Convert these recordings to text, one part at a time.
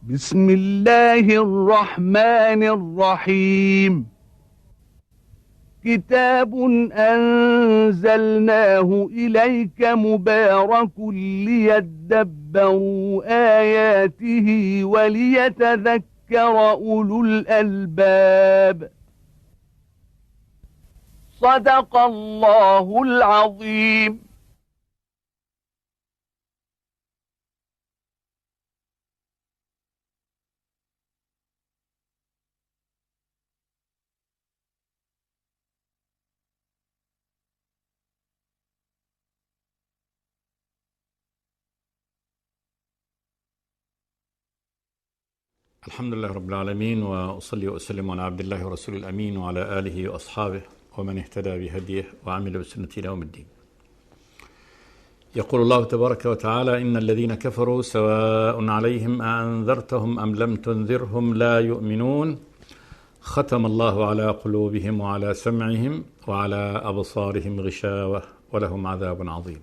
بسم الله الرحمن الرحيم. كتاب أنزلناه إليك مبارك ليدبروا آياته وليتذكر أولو الألباب. صدق الله العظيم. الحمد لله رب العالمين، وأصلي وأسلم على عبد الله ورسول الأمين وعلى آله وأصحابه ومن اهتدى بهديه وعمل بسنته إلى يوم الدين. يقول الله تبارك وتعالى: إن الذين كفروا سواء عليهم أأنذرتهم أم لم تنذرهم لا يؤمنون ختم الله على قلوبهم وعلى سمعهم وعلى أبصارهم غشاوة ولهم عذاب عظيم.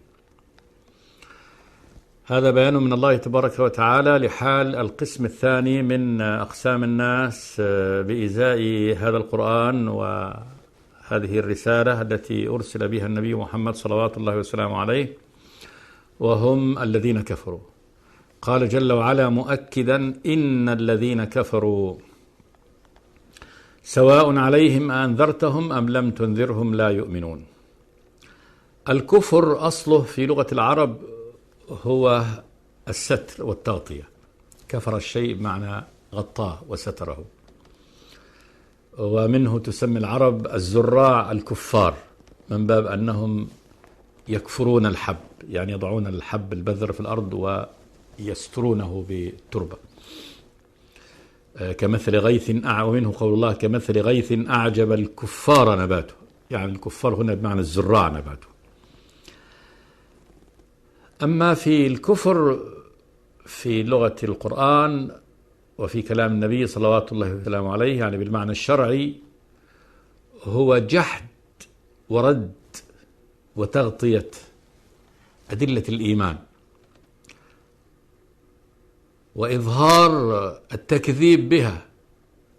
هذا بيان من الله تبارك وتعالى لحال القسم الثاني من أقسام الناس بإزاء هذا القرآن وهذه الرسالة التي أرسل بها النبي محمد صلوات الله وسلامه عليه، وهم الذين كفروا. قال جل وعلا مؤكدا: إن الذين كفروا سواء عليهم أنذرتهم أم لم تنذرهم لا يؤمنون. الكفر أصله في لغة العرب هو الستر والتغطية. كفر الشيء بمعنى غطاه وستره، ومنه تسمي العرب الزراع الكفار، من باب أنهم يكفرون الحب، يعني يضعون الحب البذر في الأرض ويسترونه بالتربة. كمثل غيث ومنه قول الله: كمثل غيث أعجب الكفار نباته، يعني الكفار هنا بمعنى الزراع نباته. أما في الكفر في لغة القرآن وفي كلام النبي صلوات الله وسلامه عليه، يعني بالمعنى الشرعي، هو جحد ورد وتغطية أدلة الإيمان وإظهار التكذيب بها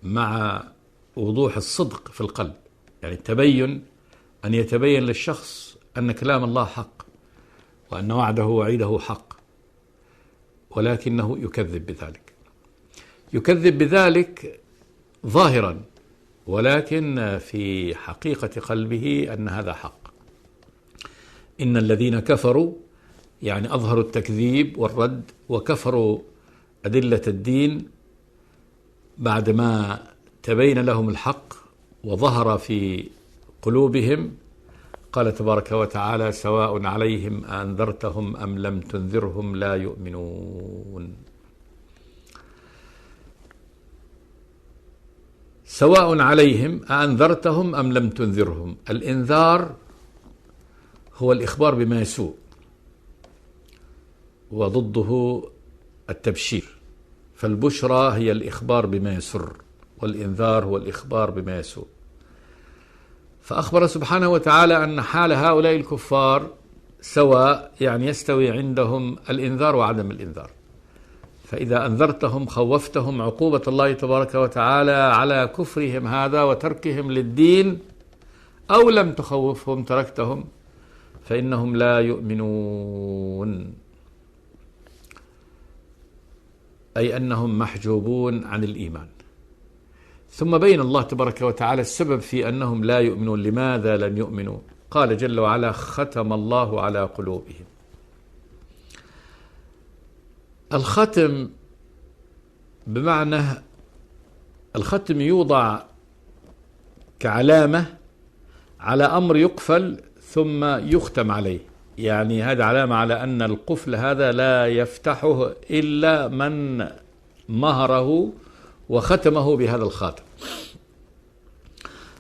مع وضوح الصدق في القلب، يعني أن يتبين للشخص أن كلام الله حق وأن وعده ووعيده حق، ولكنه يكذب بذلك ظاهرا، ولكن في حقيقة قلبه أن هذا حق. إن الذين كفروا يعني أظهروا التكذيب والرد وكفروا أدلة الدين بعدما تبين لهم الحق وظهر في قلوبهم. قال تبارك وتعالى: سواء عليهم أنذرتهم أم لم تنذرهم لا يؤمنون. سواء عليهم أنذرتهم أم لم تنذرهم. الإنذار هو الإخبار بما يسوء، وضده التبشير، فالبشرى هي الإخبار بما يسر، والإنذار هو الإخبار بما يسوء. فأخبر سبحانه وتعالى أن حال هؤلاء الكفار سواء، يعني يستوي عندهم الإنذار وعدم الإنذار. فإذا أنذرتهم خوفتهم عقوبة الله تبارك وتعالى على كفرهم هذا وتركهم للدين، أو لم تخوفهم تركتهم فإنهم لا يؤمنون، أي أنهم محجوبون عن الإيمان. ثم بين الله تبارك وتعالى السبب في أنهم لا يؤمنون. لماذا لم يؤمنوا؟ قال جل وعلا: ختم الله على قلوبهم. الختم بمعنى الختم يوضع كعلامة على أمر يقفل ثم يختم عليه، يعني هذا علامة على أن القفل هذا لا يفتحه إلا من مهره وختمه بهذا الخاتم.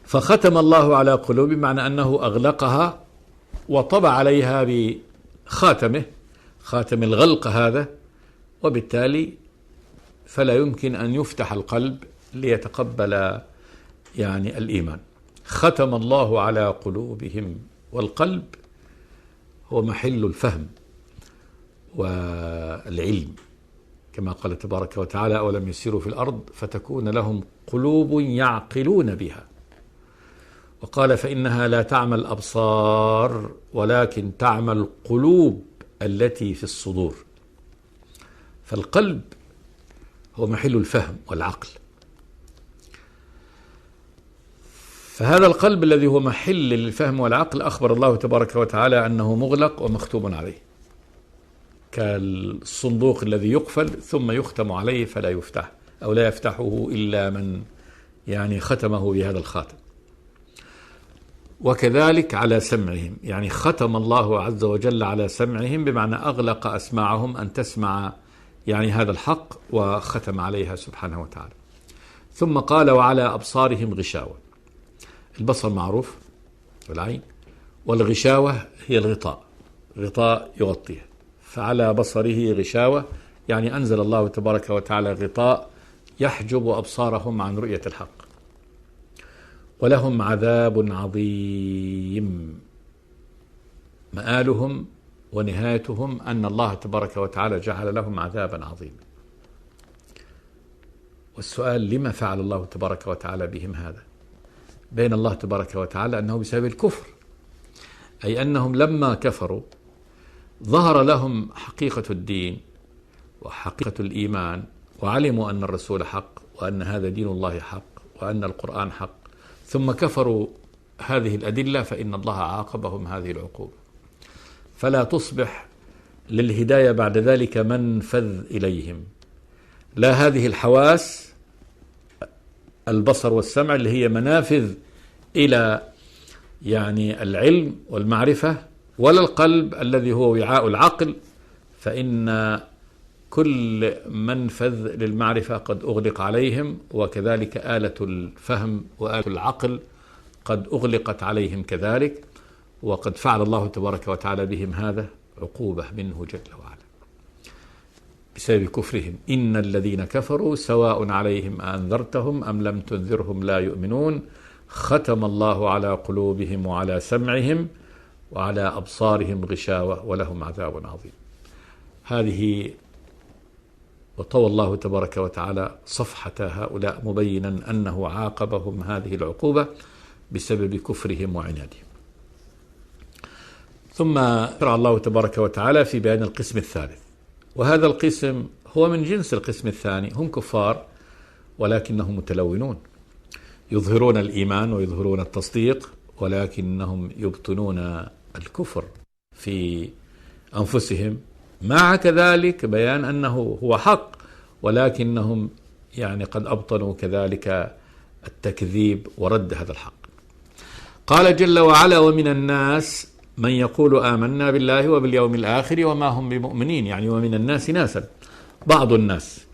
فختم الله على قلوب معنى أنه أغلقها وطبع عليها بخاتمه، خاتم الغلق هذا، وبالتالي فلا يمكن أن يفتح القلب ليتقبل يعني الإيمان. ختم الله على قلوبهم، والقلب هو محل الفهم والعلم، كما قال تبارك وتعالى: أولم يسيروا في الأرض فتكون لهم قلوب يعقلون بها. وقال: فإنها لا تعمى الأبصار ولكن تعمى القلوب التي في الصدور. فالقلب هو محل الفهم والعقل، فهذا القلب الذي هو محل للفهم والعقل أخبر الله تبارك وتعالى أنه مغلق ومختوم عليه، كالصندوق الذي يقفل ثم يختم عليه فلا يفتح، أو لا يفتحه إلا من ختمه بهذا الخاتم. وكذلك على سمعهم، ختم الله عز وجل على سمعهم، بمعنى أغلق أسماعهم أن تسمع هذا الحق، وختم عليها سبحانه وتعالى. ثم قال: وعلى أبصارهم غشاوة. البصر معروف والعين، والغشاوة هي الغطاء، غطاء يغطيه، فعلى بصره غشاوة أنزل الله تبارك وتعالى غطاء يحجب أبصارهم عن رؤية الحق. ولهم عذاب عظيم، مآلهم ونهايتهم أن الله تبارك وتعالى جعل لهم عذابا عظيما. والسؤال: لما فعل الله تبارك وتعالى بهم هذا؟ بين الله تبارك وتعالى أنه بسبب الكفر، أي أنهم لما كفروا ظهر لهم حقيقة الدين وحقيقة الإيمان، وعلموا أن الرسول حق، وأن هذا دين الله حق، وأن القرآن حق، ثم كفروا هذه الأدلة، فإن الله عاقبهم هذه العقوبة. فلا تصبح للهداية بعد ذلك منفذ إليهم، لا هذه الحواس البصر والسمع اللي هي منافذ إلى العلم والمعرفة، ولا القلب الذي هو وعاء العقل، فإن كل منفذ للمعرفة قد أغلق عليهم، وكذلك آلة الفهم وآلة العقل قد أغلقت عليهم كذلك، وقد فعل الله تبارك وتعالى بهم هذا عقوبة منه جل وعلا بسبب كفرهم. إن الذين كفروا سواء عليهم أنذرتهم أم لم تنذرهم لا يؤمنون، ختم الله على قلوبهم وعلى سمعهم وعلى أبصارهم غشاوة ولهم عذاب عظيم. هذه وطوى الله تبارك وتعالى صفحة هؤلاء مبينا أنه عاقبهم هذه العقوبة بسبب كفرهم وعنادهم. ثم شرع الله تبارك وتعالى في بيان القسم الثالث، وهذا القسم هو من جنس القسم الثاني، هم كفار ولكنهم متلونون، يظهرون الإيمان ويظهرون التصديق، ولكنهم يبطنون الكفر في أنفسهم، مع كذلك بيان أنه هو حق، ولكنهم قد أبطنوا كذلك التكذيب ورد هذا الحق. قال جل وعلا: ومن الناس من يقول آمنا بالله وباليوم الآخر وما هم بمؤمنين. ومن الناس ناسا، بعض الناس.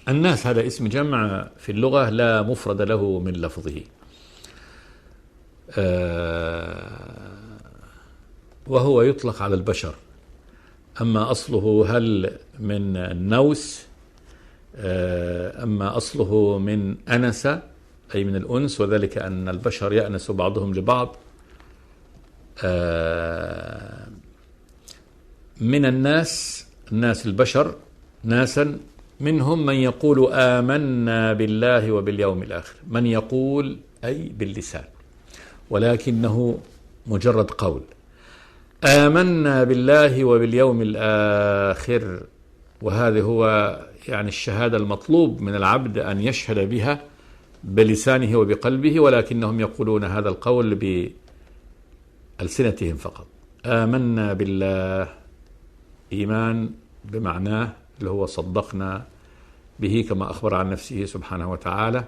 الناس هذا اسم جمع في اللغة لا مفرد له من لفظه، وهو يطلق على البشر. أما أصله هل من النوس، أما أصله من أنس أي من الأنس، وذلك أن البشر يأنس بعضهم لبعض. من الناس البشر ناسا، منهم من يقول آمنا بالله وباليوم الآخر. من يقول أي باللسان، ولكنه مجرد قول. آمنا بالله وباليوم الآخر، وهذا هو الشهادة المطلوب من العبد أن يشهد بها بلسانه وبقلبه، ولكنهم يقولون هذا القول بألسنتهم فقط. آمنا بالله، إيمان بمعناه اللي هو صدقنا به كما أخبر عن نفسه سبحانه وتعالى،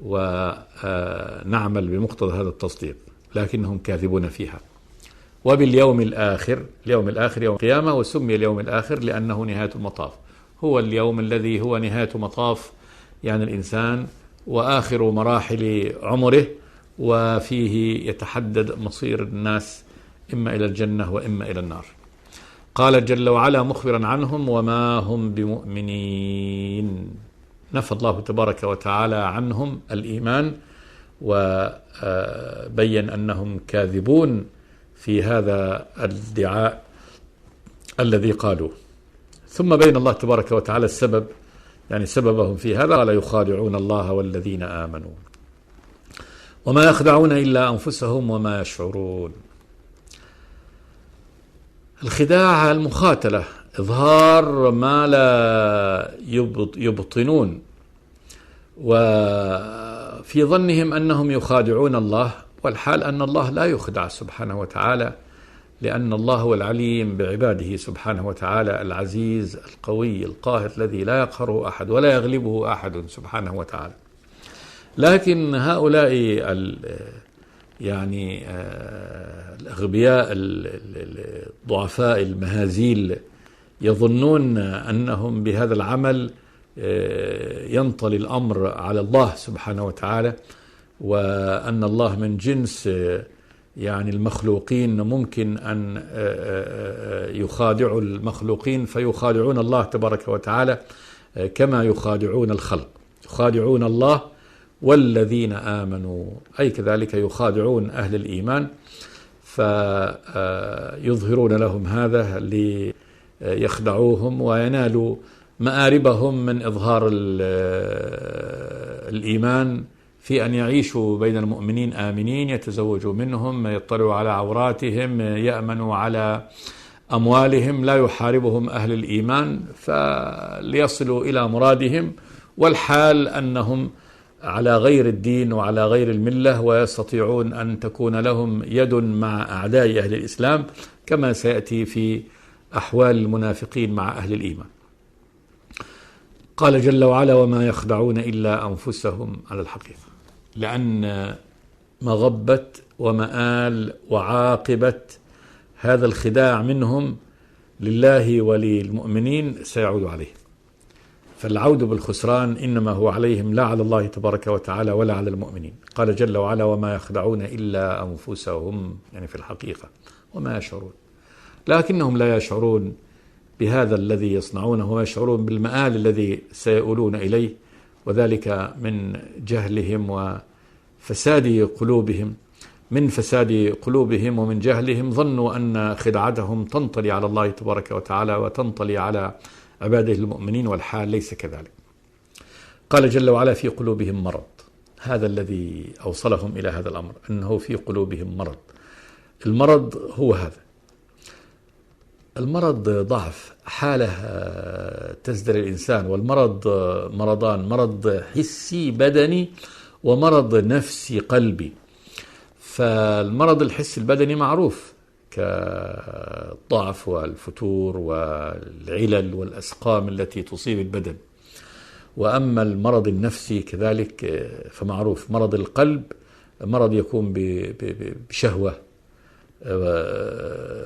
ونعمل بمقتضى هذا التصديق، لكنهم كاذبون فيها. وباليوم الآخر، اليوم الآخر يوم القيامة، وسمي اليوم الآخر لأنه نهاية المطاف، هو اليوم الذي هو نهاية مطاف الإنسان وآخر مراحل عمره، وفيه يتحدد مصير الناس إما إلى الجنة وإما إلى النار. قال جل وعلا مخبرا عنهم: وما هم بمؤمنين. نفى الله تبارك وتعالى عنهم الإيمان، وبين أنهم كاذبون في هذا الادعاء الذي قالوه. ثم بين الله تبارك وتعالى السبب، يعني سببهم في هذا، قال يخادعون الله والذين آمنوا وما يخدعون إلا أنفسهم وما يشعرون. الخداع المخاتلة، إظهار ما لا يبطنون، وفي ظنهم أنهم يخادعون الله، والحال أن الله لا يخدع سبحانه وتعالى، لأن الله هو العليم بعباده سبحانه وتعالى، العزيز القوي القاهر الذي لا يقهره أحد ولا يغلبه أحد سبحانه وتعالى. لكن هؤلاء يعني الأغبياء الضعفاء المهازيل يظنون أنهم بهذا العمل ينطلي الأمر على الله سبحانه وتعالى، وأن الله من جنس يعني المخلوقين، ممكن أن يخادعوا المخلوقين فيخادعون الله تبارك وتعالى كما يخادعون الخلق. يخادعون الله والذين آمنوا، أي كذلك يخادعون أهل الإيمان، فيظهرون لهم هذا ليخدعوهم وينالوا مآربهم من إظهار الإيمان، في أن يعيشوا بين المؤمنين آمنين، يتزوجوا منهم، يطلعوا على عوراتهم، يأمنوا على أموالهم، لا يحاربهم أهل الإيمان، فليصلوا إلى مرادهم، والحال أنهم على غير الدين وعلى غير الملة، ويستطيعون أن تكون لهم يد مع أعداء أهل الإسلام، كما سيأتي في أحوال المنافقين مع أهل الإيمان. قال جل وعلا وما يخدعون إلا أنفسهم على الحقيقة، لأن مغبة ومآل وعاقبة هذا الخداع منهم لله وللمؤمنين سيعود عليه، فالعود بالخسران إنما هو عليهم لا على الله تبارك وتعالى ولا على المؤمنين. قال جل وعلا وما يخدعون إلا أنفسهم، يعني في الحقيقة، وما يشعرون، لكنهم لا يشعرون بهذا الذي يصنعونه، ويشعرون بالمآل الذي سيؤولون إليه، وذلك من جهلهم وفساد قلوبهم. من فساد قلوبهم ومن جهلهم ظنوا أن خدعتهم تنطلي على الله تبارك وتعالى وتنطلي على عباده المؤمنين، والحال ليس كذلك. قال جل وعلا في قلوبهم مرض، هذا الذي أوصلهم إلى هذا الأمر، أنه في قلوبهم مرض. المرض هو هذا، المرض ضعف، حالة تزدري الإنسان، والمرض مرضان، مرض حسي بدني ومرض نفسي قلبي. فالمرض الحسي البدني معروف كالضعف والفتور والعلل والأسقام التي تصيب البدن، وأما المرض النفسي كذلك فمعروف، مرض القلب مرض يكون بشهوة،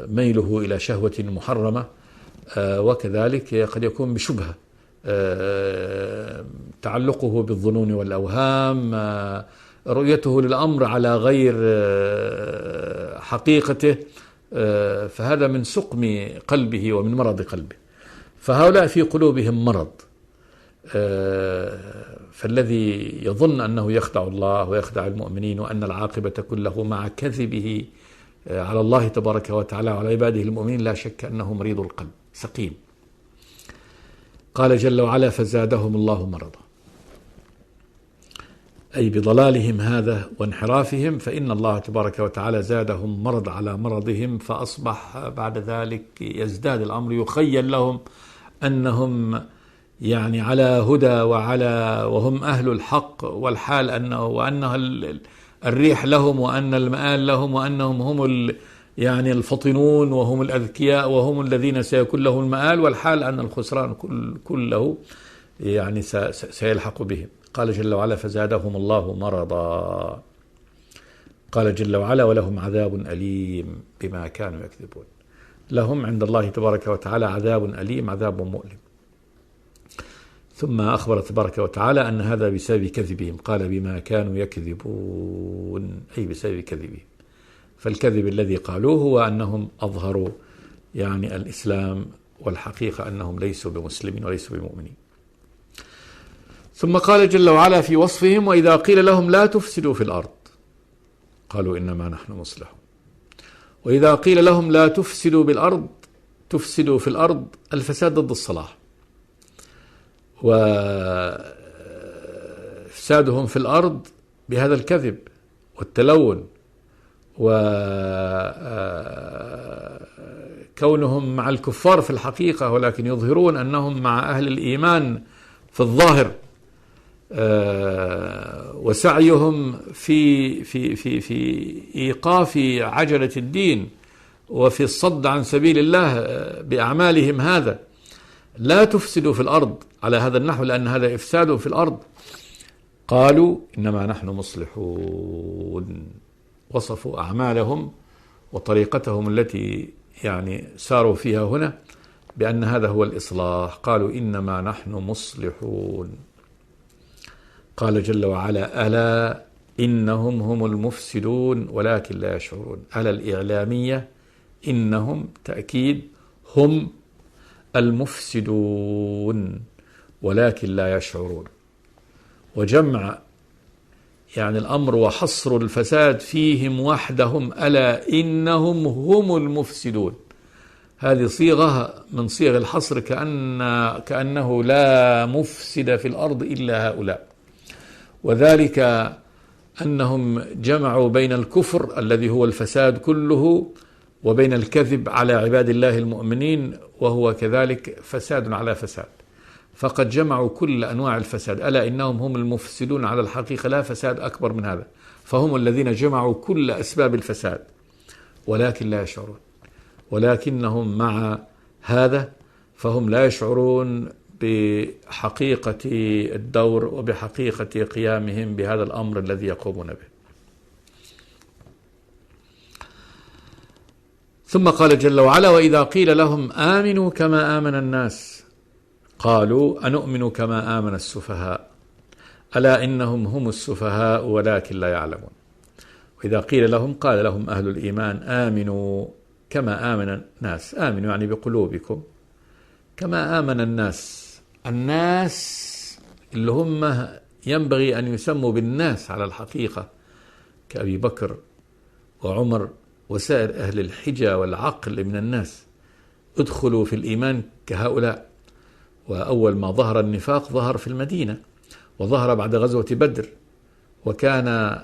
ميله إلى شهوة محرمة، وكذلك قد يكون بشبهة، تعلقه بالظنون والأوهام، رؤيته للأمر على غير حقيقته، فهذا من سقم قلبه ومن مرض قلبه. فهؤلاء في قلوبهم مرض، فالذي يظن أنه يخدع الله ويخدع المؤمنين وأن العاقبة كله مع كذبه على الله تبارك وتعالى وعلى عباده المؤمنين، لا شك أنه مريض القلب سقيم. قال جل وعلا فزادهم الله مرضا، أي بضلالهم هذا وانحرافهم، فإن الله تبارك وتعالى زادهم مرض على مرضهم، فأصبح بعد ذلك يزداد الأمر، يخيل لهم أنهم يعني على هدى وهم أهل الحق، والحال وأنها الريح لهم، وأن المآل لهم، وأنهم هم يعني الفطنون وهم الأذكياء وهم الذين سيكون لهم المآل، والحال أن الخسران كله يعني سيلحق بهم. قال جل وعلا فزادهم الله مرضا. قال جل وعلا ولهم عذاب أليم بما كانوا يكذبون، لهم عند الله تبارك وتعالى عذاب أليم، عذاب مؤلم. ثم أخبر تبارك وتعالى أن هذا بسبب كذبهم، قال بما كانوا يكذبون، أي بسبب كذبهم. فالكذب الذي قالوه هو أنهم أظهروا يعني الإسلام، والحقيقة أنهم ليسوا بمسلمين وليسوا بمؤمنين. ثم قال جل وعلا في وصفهم وإذا قيل لهم لا تفسدوا في الأرض قالوا إنما نحن مصلحون. وإذا قيل لهم لا تفسدوا بالأرض تفسد في الأرض الفساد ضد الصلاح، وإفسادهم في الأرض بهذا الكذب والتلون وكونهم مع الكفار في الحقيقة ولكن يظهرون أنهم مع أهل الإيمان في الظاهر، وسعيهم في إيقاف عجلة الدين وفي الصد عن سبيل الله بأعمالهم، هذا لا تفسدوا في الأرض على هذا النحو لأن هذا إفساد في الأرض. قالوا إنما نحن مصلحون، وصفوا أعمالهم وطريقتهم التي يعني ساروا فيها هنا بأن هذا هو الإصلاح. قالوا إنما نحن مصلحون. قال جل وعلا ألا إنهم هم المفسدون ولكن لا يشعرون. ألا الإعلامية، إنهم تأكيد هم المفسدون ولكن لا يشعرون، وجمع يعني الأمر وحصر الفساد فيهم وحدهم. ألا إنهم هم المفسدون، هذه صيغة من صيغ الحصر، كأنه لا مفسد في الأرض إلا هؤلاء، وذلك أنهم جمعوا بين الكفر الذي هو الفساد كله وبين الكذب على عباد الله المؤمنين وهو كذلك فساد على فساد، فقد جمعوا كل أنواع الفساد. ألا إنهم هم المفسدون، على الحقيقة لا فساد أكبر من هذا، فهم الذين جمعوا كل أسباب الفساد ولكن لا يشعرون. ولكنهم مع هذا فهم لا يشعرون بحقيقة الدور وبحقيقة قيامهم بهذا الأمر الذي يقومون به. ثم قال جل وعلا وإذا قيل لهم آمنوا كما آمن الناس قالوا أنؤمن كما آمن السفهاء ألا إنهم هم السفهاء ولكن لا يعلمون. وإذا قيل لهم قال لهم أهل الإيمان آمنوا كما آمن الناس، آمنوا يعني بقلوبكم كما آمن الناس. الناس اللي هم ينبغي أن يسموا بالناس على الحقيقة كأبي بكر وعمر وسائر أهل الحجة والعقل من الناس، ادخلوا في الإيمان كهؤلاء. وأول ما ظهر النفاق ظهر في المدينة، وظهر بعد غزوة بدر، وكان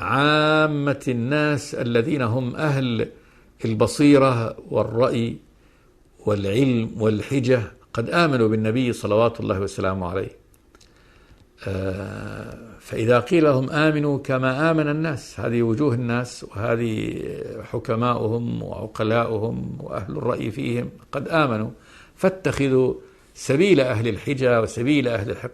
عامة الناس الذين هم أهل البصيرة والرأي والعلم والحجة قد آمنوا بالنبي صلوات الله وسلامه عليه. فإذا قيل لهم آمنوا كما آمن الناس، هذه وجوه الناس وهذه حكماؤهم وعقلاؤهم وأهل الرأي فيهم قد آمنوا، فاتخذوا سبيل أهل الحجة وسبيل أهل الحق،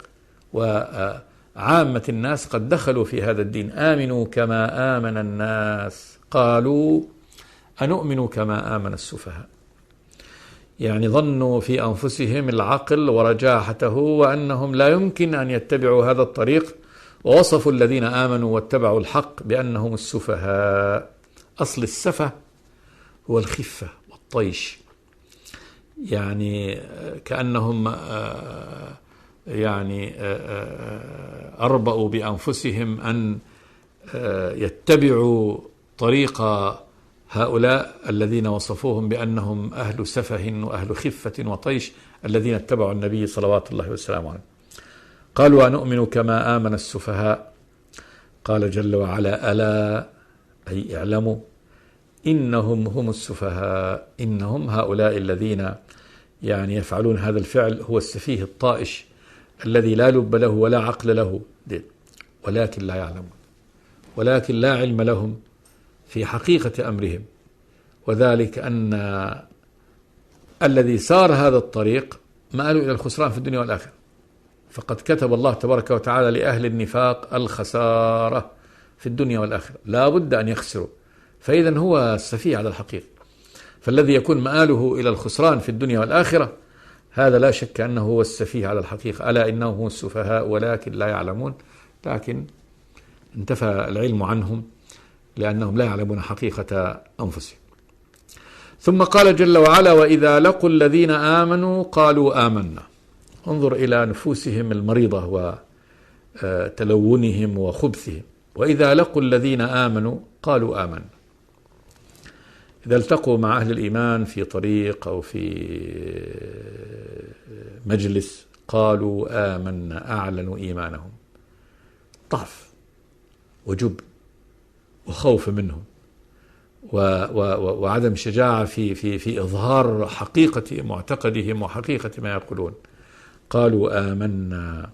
وعامة الناس قد دخلوا في هذا الدين. آمنوا كما آمن الناس قالوا أنؤمن كما آمن السفهاء، يعني ظنوا في أنفسهم العقل ورجاحته وأنهم لا يمكن أن يتبعوا هذا الطريق، ووصفوا الذين آمنوا واتبعوا الحق بأنهم السفهاء. أصل السفه هو الخفة والطيش، يعني كأنهم يعني أربأوا بأنفسهم أن يتبعوا طريق هؤلاء الذين وصفوهم بأنهم أهل سفه وأهل خفة وطيش الذين اتبعوا النبي صلوات الله وسلامه عليه. قالوا أنؤمن كما آمن السفهاء. قال جل وعلا ألا أي اعلموا إنهم هم السفهاء، إنهم هؤلاء الذين يعني يفعلون هذا الفعل هو السفيه الطائش الذي لا لب له ولا عقل له، ولكن لا يعلمون، ولكن لا علم لهم في حقيقة أمرهم، وذلك أن الذي سار هذا الطريق مآله إلى الخسران في الدنيا والآخرة، فقد كتب الله تبارك وتعالى لأهل النفاق الخسارة في الدنيا والآخرة، لا بد أن يخسروا، فإذا هو السفيه على الحقيقة. فالذي يكون مآله إلى الخسران في الدنيا والآخرة هذا لا شك أنه هو السفيه على الحقيقة. ألا إنهم هم السفهاء ولكن لا يعلمون، لكن انتفى العلم عنهم لأنهم لا يعلمون حقيقة أنفسهم. ثم قال جل وعلا وإذا لقوا الذين آمنوا قالوا آمنا. انظر إلى نفوسهم المريضة وتلونهم وخبثهم. وإذا لقوا الذين آمنوا قالوا آمنا، إذا التقوا مع أهل الإيمان في طريق أو في مجلس قالوا آمنا، أعلنوا إيمانهم، ضعف وجبن وخوف منهم وعدم شجاعة في إظهار حقيقة معتقدهم وحقيقة ما يقولون. قالوا آمنا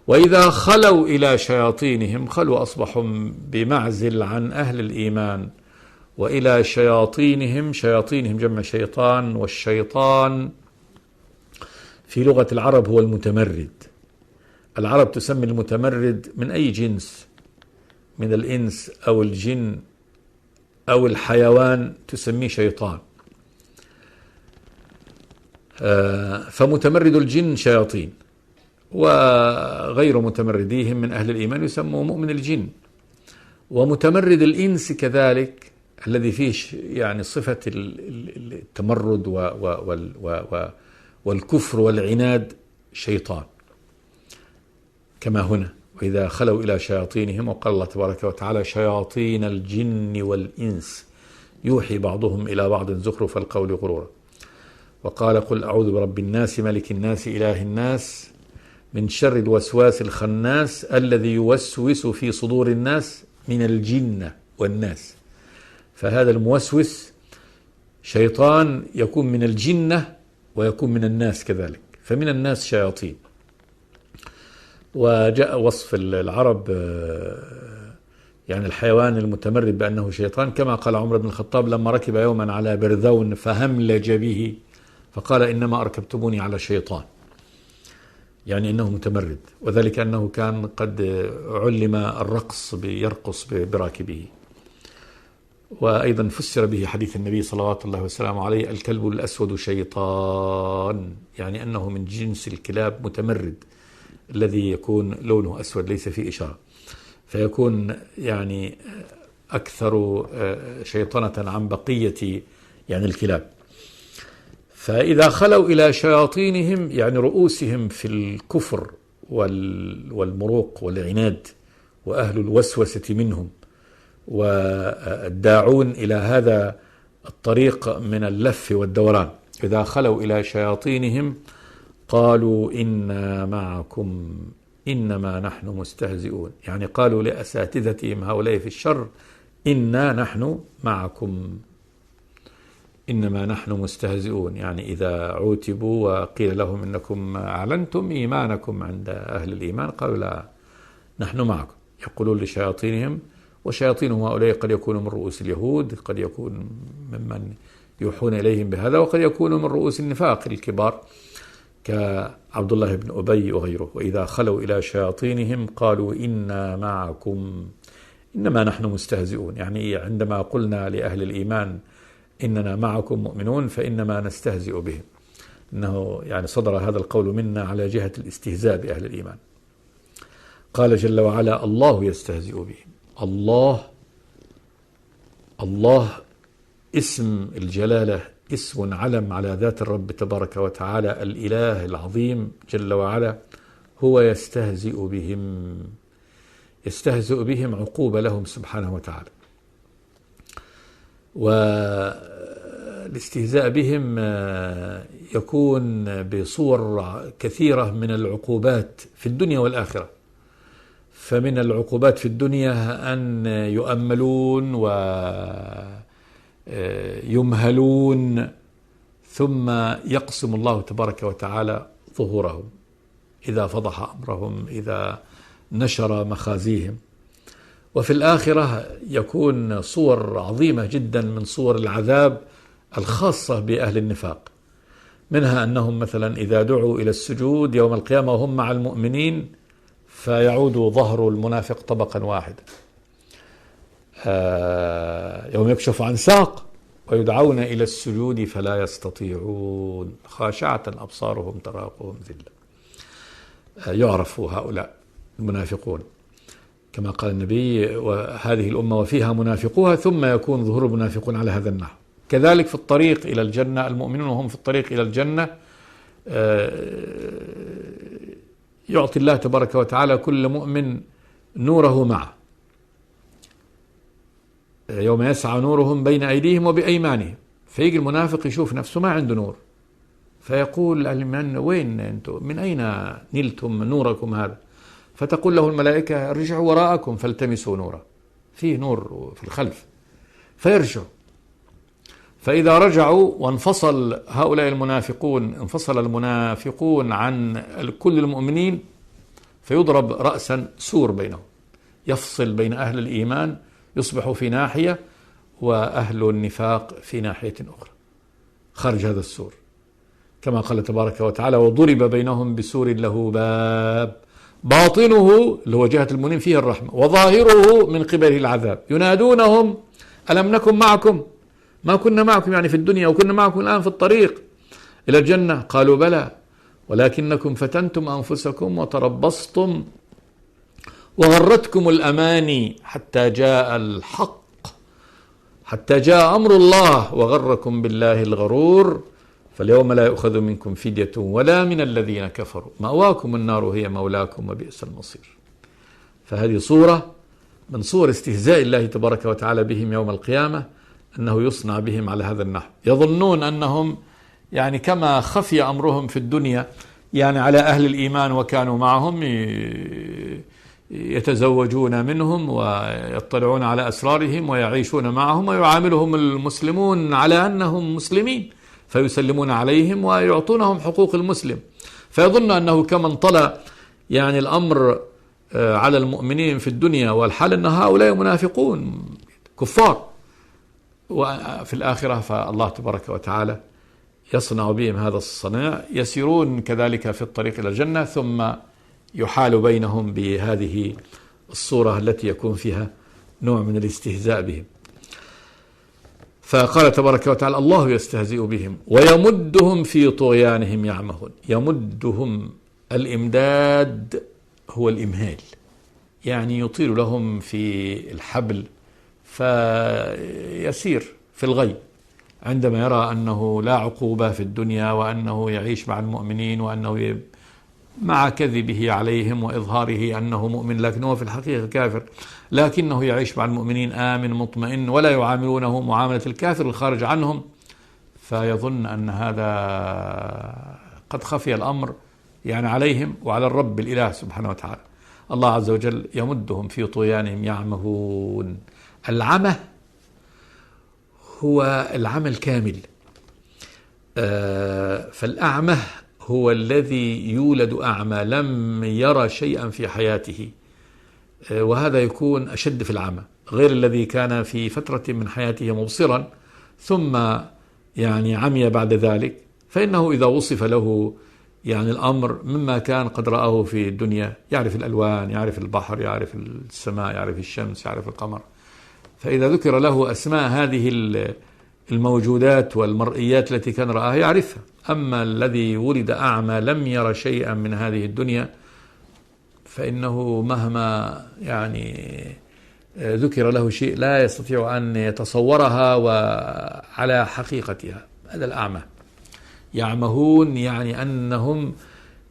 وإذا خلوا إلى شياطينهم خلوا، أصبحوا بمعزل عن أهل الإيمان وإلى شياطينهم. شياطينهم جمع شيطان، والشيطان في لغة العرب هو المتمرد. العرب تسمي المتمرد من أي جنس، من الإنس أو الجن أو الحيوان تسميه شيطان. فمتمرد الجن شياطين، وغير متمرديهم من أهل الإيمان يسموا مؤمن الجن. ومتمرد الإنس كذلك الذي فيه يعني صفة التمرد والكفر والعناد شيطان، كما هنا وإذا خلوا إلى شياطينهم. وقال الله تبارك وتعالى شياطين الجن والإنس يوحي بعضهم إلى بعض زخرف القول غرورا. وقال قل أعوذ برب الناس ملك الناس إله الناس من شر الوسواس الخناس الذي يوسوس في صدور الناس من الجنة والناس. فهذا الموسوس شيطان يكون من الجنة ويكون من الناس كذلك، فمن الناس شياطين. وجاء وصف العرب يعني الحيوان المتمرد بأنه شيطان، كما قال عمر بن الخطاب لما ركب يوما على برذون فهملج به فقال إنما أركبتموني على شيطان، يعني أنه متمرد، وذلك أنه كان قد علم الرقص يرقص براكبه. وأيضا فسر به حديث النبي صلوات الله وسلامه عليه الكلب الأسود شيطان، يعني أنه من جنس الكلاب متمرد الذي يكون لونه أسود ليس فيه إشارة، فيكون يعني أكثر شيطنة عن بقية يعني الكلاب. فإذا خلوا إلى شياطينهم يعني رؤوسهم في الكفر والمروق والعناد وأهل الوسوسة منهم والداعون إلى هذا الطريق من اللف والدوران، إذا خلوا إلى شياطينهم قالوا إنا معكم إنما نحن مستهزئون، يعني قالوا لأساتذتهم هؤلاء في الشر إنا نحن معكم إنما نحن مستهزئون، يعني إذا عوتبوا وقيل لهم إنكم أعلنتم إيمانكم عند أهل الإيمان قالوا لا نحن معكم. يقولون لشياطينهم، وشياطينهم هؤلاء قد يكونوا من رؤوس اليهود، قد يكون ممن يوحون إليهم بهذا، وقد يكونوا من رؤوس النفاق الكبار كعبد الله بن أبي وغيره. وإذا خلوا إلى شياطينهم قالوا إنا معكم إنما نحن مستهزئون، يعني عندما قلنا لأهل الإيمان إننا معكم مؤمنون فإنما نستهزئ بهم، إنه يعني صدر هذا القول منا على جهة الاستهزاء بأهل الإيمان. قال جل وعلا الله يستهزئ بهم. الله اسم الجلالة، اسم علم على ذات الرب تبارك وتعالى، الإله العظيم جل وعلا هو يستهزئ بهم عقوبة لهم سبحانه وتعالى. والاستهزاء بهم يكون بصور كثيرة من العقوبات في الدنيا والآخرة. فمن العقوبات في الدنيا أن يؤملون ويمهلون ثم يقسم الله تبارك وتعالى ظهورهم إذا فضح أمرهم، إذا نشر مخازيهم. وفي الآخرة يكون صور عظيمة جدا من صور العذاب الخاصة بأهل النفاق، منها أنهم مثلا إذا دعوا إلى السجود يوم القيامة وهم مع المؤمنين فيعود ظهر المنافق طبقا واحدا، يوم يكشف عن ساق ويدعون إلى السجود فلا يستطيعون خاشعة أبصارهم تراقهم ذلة. يعرف هؤلاء المنافقون كما قال النبي وهذه الأمة وفيها منافقوها، ثم يكون ظهور المنافقون على هذا النحو. كذلك في الطريق إلى الجنة، المؤمنون وهم في الطريق إلى الجنة يعطي الله تبارك وتعالى كل مؤمن نوره معه، يوم يسعى نورهم بين أيديهم وبأيمانهم. فيجي المنافق يشوف نفسه ما عنده نور، فيقول الإيمان وين أنتم؟ من أين نلتم نوركم هذا؟ فتقول له الملائكة ارجعوا وراءكم فالتمسوا نورا، فيه نور في الخلف، فيرجعوا. فإذا رجعوا وانفصل هؤلاء المنافقون، انفصل المنافقون عن كل المؤمنين، فيضرب رأسا سور بينهم، يفصل بين أهل الإيمان، يصبحوا في ناحية وأهل النفاق في ناحية أخرى خارج هذا السور، كما قال تبارك وتعالى وضرب بينهم بسور له باب باطنه اللي هو جهة المؤمنين فيه الرحمة وظاهره من قبله العذاب ينادونهم ألم نكن معكم؟ ما كنا معكم يعني في الدنيا وكنا معكم الآن في الطريق إلى الجنة؟ قالوا بلى ولكنكم فتنتم أنفسكم وتربصتم وغرتكم الأماني حتى جاء الحق، حتى جاء أمر الله وغركم بالله الغرور، فاليوم لا يؤخذ منكم فدية ولا من الذين كفروا مأواكم النار هي مولاكم وبئس المصير. فهذه صورة من صور استهزاء الله تبارك وتعالى بهم يوم القيامة، أنه يصنع بهم على هذا النحو. يظنون أنهم يعني كما خفي أمرهم في الدنيا يعني على أهل الإيمان وكانوا معهم يتزوجون منهم ويطلعون على أسرارهم ويعيشون معهم ويعاملهم المسلمون على أنهم مسلمين، فيسلمون عليهم ويعطونهم حقوق المسلم، فيظن أنه كما انطلى يعني الأمر على المؤمنين في الدنيا والحال أن هؤلاء منافقون كفار، وفي الآخرة فالله تبارك وتعالى يصنع بهم هذا الصناع، يسيرون كذلك في الطريق إلى الجنة، ثم يحال بينهم بهذه الصورة التي يكون فيها نوع من الاستهزاء بهم. فقال تبارك وتعالى الله يستهزئ بهم ويمدهم في طغيانهم يعمهون. يمدهم، الإمداد هو الإمهال، يعني يطيل لهم في الحبل فيسير في الغي عندما يرى أنه لا عقوبة في الدنيا وأنه يعيش مع المؤمنين وأنه مع كذبه عليهم وإظهاره أنه مؤمن لكنه في الحقيقة كافر، لكنه يعيش مع المؤمنين آمن مطمئن ولا يعاملونه معاملة الكافر الخارج عنهم، فيظن أن هذا قد خفي الأمر يعني عليهم وعلى الرب الإله سبحانه وتعالى. الله عز وجل يمدهم في طغيانهم يعمهون. العمى هو العمى الكامل، فالأعمى هو الذي يولد أعمى لم يرى شيئا في حياته، وهذا يكون أشد في العمى، غير الذي كان في فترة من حياته مبصرا ثم يعني عمي بعد ذلك، فإنه إذا وصف له يعني الأمر مما كان قد رآه في الدنيا يعرف الألوان، يعرف البحر، يعرف السماء، يعرف الشمس، يعرف القمر، فإذا ذكر له أسماء هذه الموجودات والمرئيات التي كان رآها يعرفها. أما الذي ولد أعمى لم يرى شيئا من هذه الدنيا فإنه مهما يعني ذكر له شيء لا يستطيع أن يتصورها وعلى حقيقتها. هذا الأعمى. يعمهون يعني أنهم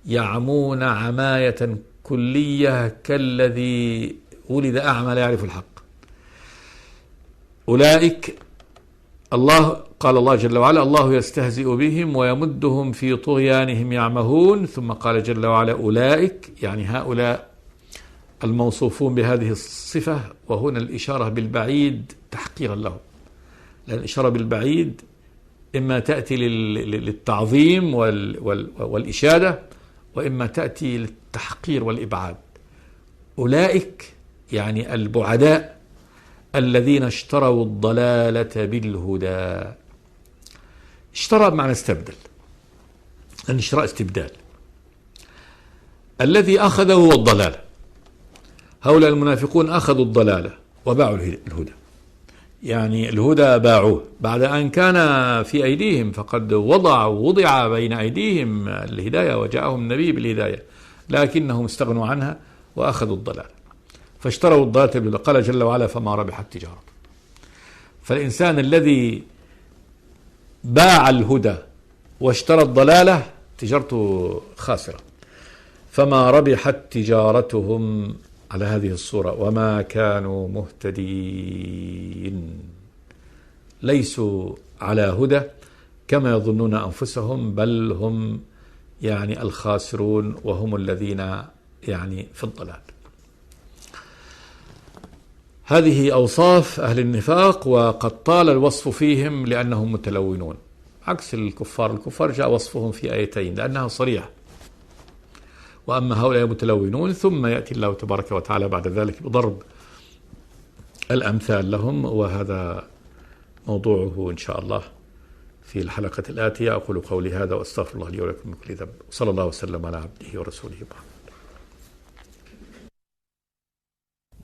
يعمون عماية كلية كالذي ولد أعمى لا يعرف الحق. أولئك قال الله جل وعلا الله يستهزئ بهم ويمدهم في طغيانهم يعمهون، ثم قال جل وعلا أولئك يعني هؤلاء الموصوفون بهذه الصفة، وهنا الإشارة بالبعيد تحقيرا لهم، لأن الإشارة بالبعيد إما تأتي للتعظيم والإشادة وإما تأتي للتحقير والإبعاد. أولئك يعني البعداء الذين اشتروا الضلالة بالهدى. اشترى بمعنى استبدل، لأن اشتراء استبدال. الذي أخذه هو الضلالة. هؤلاء المنافقون أخذوا الضلالة وباعوا الهدى، يعني الهدى باعوه بعد أن كان في أيديهم، فقد وضع بين أيديهم الهداية وجاءهم النبي بالهداية، لكنهم استغنوا عنها وأخذوا الضلالة فاشتروا الضلالة بالهدى. قال جل وعلا فما ربحت تجارته. فالإنسان الذي باع الهدى واشترى الضلالة تجارته خاسرة. فما ربحت تجارتهم على هذه الصورة: وما كانوا مهتدين، ليسوا على هدى كما يظنون أنفسهم، بل هم يعني الخاسرون، وهم الذين يعني في الضلال. هذه أوصاف أهل النفاق، وقد طال الوصف فيهم لأنهم متلونون، عكس الكفار. الكفار جاء وصفهم في آيتين لأنها صريحة، وأما هؤلاء متلونون، ثم يأتي الله تبارك وتعالى بعد ذلك بضرب الأمثال لهم، وهذا موضوعه إن شاء الله في الحلقة الآتية. أقول قولي هذا وأستغفر الله لي ولكم من كل ذنب، وصلى الله وسلم على عبده ورسوله محمد.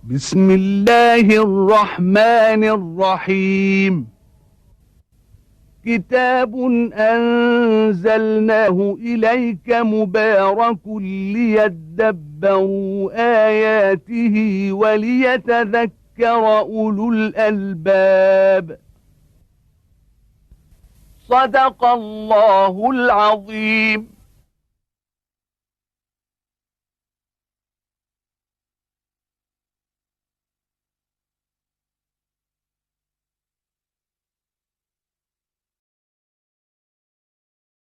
بسم الله الرحمن الرحيم. كتاب أنزلناه إليك مبارك ليدبروا آياته وليتذكر أولو الألباب. صدق الله العظيم.